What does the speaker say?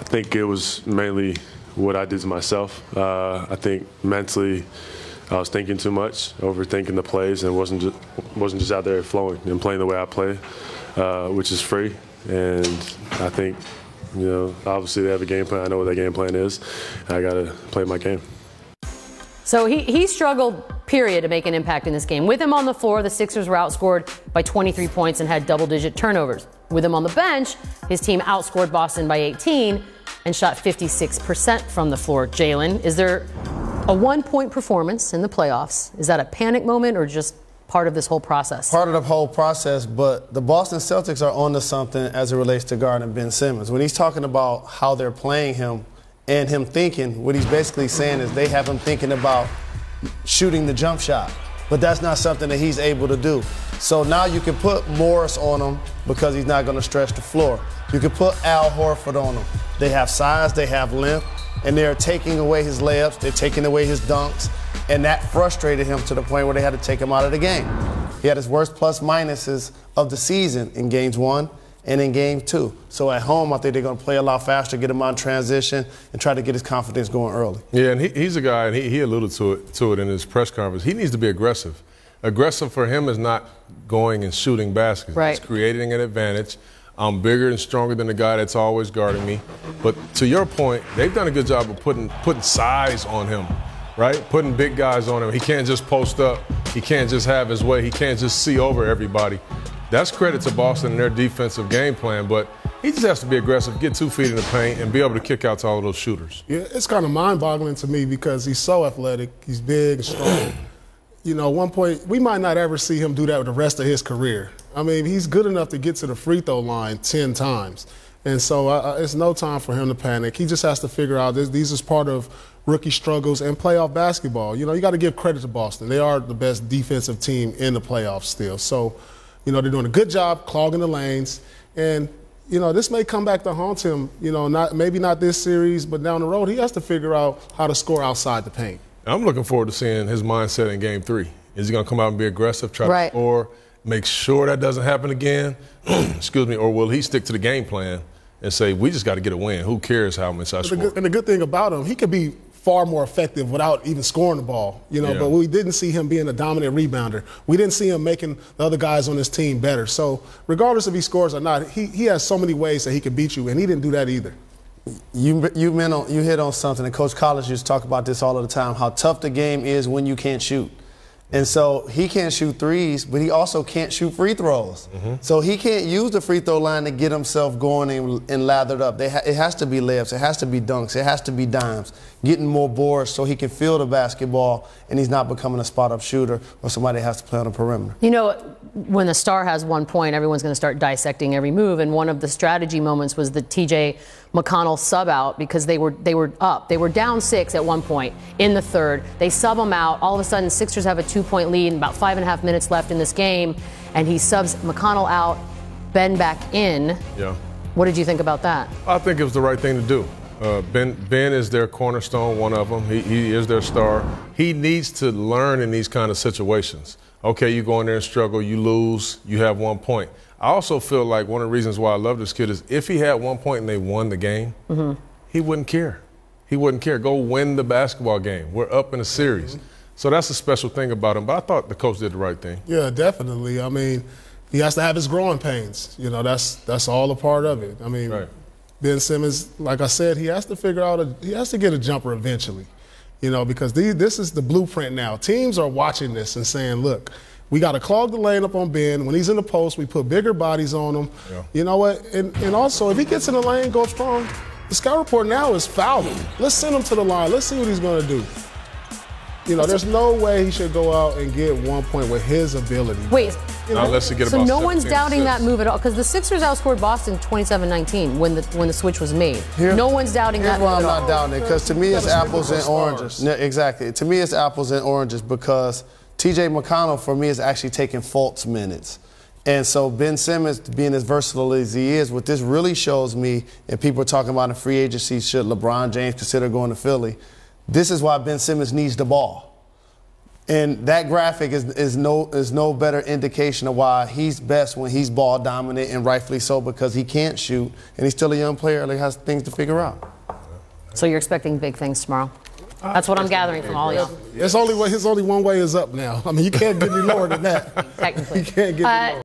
think it was mainly what I did to myself. I think mentally I was thinking too much, overthinking the plays, and wasn't just out there flowing and playing the way I play, which is free. And I think, obviously they have a game plan. I know what that game plan is. And I got to play my game. So he struggled, period, to make an impact in this game. With him on the floor, the Sixers were outscored by 23 points and had double-digit turnovers. With him on the bench, his team outscored Boston by 18 and shot 56% from the floor. Jalen, is there a one-point performance in the playoffs? Is that a panic moment or just part of this whole process? Part of the whole process, but the Boston Celtics are onto something as it relates to guarding Ben Simmons. When he's talking about how they're playing him and him thinking, what he's basically saying is they have him thinking about shooting the jump shot. But that's not something that he's able to do. So now you can put Morris on him because he's not going to stretch the floor. You can put Al Horford on him. They have size, they have length, and they're taking away his layups, they're taking away his dunks, and that frustrated him to the point where they had to take him out of the game. He had his worst plus-minuses of the season in games 1 and in game 2. So at home, I think they're going to play a lot faster, get him on transition, and try to get his confidence going early. Yeah, and he's a guy, and he alluded to it in his press conference. He needs to be aggressive. Aggressive for him is not going and shooting baskets. Right. It's creating an advantage. I'm bigger and stronger than the guy that's always guarding me. But to your point, they've done a good job of putting size on him, right? Putting big guys on him. He can't just post up. He can't just have his way. He can't just see over everybody. That's credit to Boston and their defensive game plan, but he just has to be aggressive, get 2 feet in the paint, and be able to kick out to all of those shooters. Yeah, it's kind of mind-boggling to me because he's so athletic. He's big and strong. At one point, we might not ever see him do that with the rest of his career. I mean, he's good enough to get to the free throw line 10 times. And so it's no time for him to panic. He just has to figure out these is part of rookie struggles and playoff basketball. You got to give credit to Boston. They are the best defensive team in the playoffs still. So, they're doing a good job clogging the lanes. And, this may come back to haunt him, maybe not this series, but down the road, he has to figure out how to score outside the paint. I'm looking forward to seeing his mindset in game 3. Is he going to come out and be aggressive, try to score, make sure that doesn't happen again? Excuse me. Or will he stick to the game plan and say, we just got to get a win? Who cares how much I score? And the good thing about him, he could be far more effective without even scoring the ball, but we didn't see him being a dominant rebounder. We didn't see him making the other guys on his team better. So regardless if he scores or not, he has so many ways that he can beat you, and he didn't do that either. You hit on something, and Coach Collins used to talk about this all of the time, how tough the game is when you can't shoot. And so he can't shoot threes, but he also can't shoot free throws. So he can't use the free throw line to get himself going and lathered up. It has to be layups. It has to be dunks. It has to be dimes, getting more boards so he can feel the basketball and he's not becoming a spot-up shooter or somebody has to play on the perimeter. When the star has 1 point, everyone's going to start dissecting every move. And one of the strategy moments was the TJ McConnell sub out because they were up. They were down 6 at one point in the third. They sub him out. All of a sudden, Sixers have a 2-point lead and about 5.5 minutes left in this game. And he subs McConnell out, Ben back in. Yeah. What did you think about that? I think it was the right thing to do. Ben is their cornerstone, one of them. He is their star. He needs to learn in these kind of situations. Okay, you go in there and struggle, you lose, you have 1 point. I also feel like one of the reasons why I love this kid is if he had 1 point and they won the game, he wouldn't care. He wouldn't care. Go win the basketball game. We're up in a series. So that's a special thing about him. But I thought the coach did the right thing. Yeah, definitely. I mean, he has to have his growing pains. That's all a part of it. I mean, Ben Simmons, like I said, he has to figure out he has to get a jumper eventually. Because this is the blueprint now. Teams are watching this and saying, look, we got to clog the lane up on Ben. When he's in the post, we put bigger bodies on him. Yeah. You know what? And also, if he gets in the lane, go strong, the scout report now is foul him. Let's send him to the line. Let's see what he's going to do. There's no way he should go out and get 1 point with his ability. Wait, unless he gets so no one's doubting that move at all? Because the Sixers outscored Boston 27-19 when the switch was made. No one's doubting that move at all. Here's why I'm not doubting it, because to me it's apples and oranges. Yeah, exactly. To me it's apples and oranges because TJ McConnell, for me, is actually taking Fultz minutes. And so Ben Simmons, being as versatile as he is, what this really shows me, and people are talking about in free agency, should LeBron James consider going to Philly, this is why Ben Simmons needs the ball. And that graphic is no better indication of why he's best when he's ball dominant, and rightfully so, because he can't shoot and he's still a young player that has things to figure out. So you're expecting big things tomorrow? That's what I'm gathering from all y'all. His only one way is up now. I mean, you can't get any lower than that. Technically. You can't get any lower.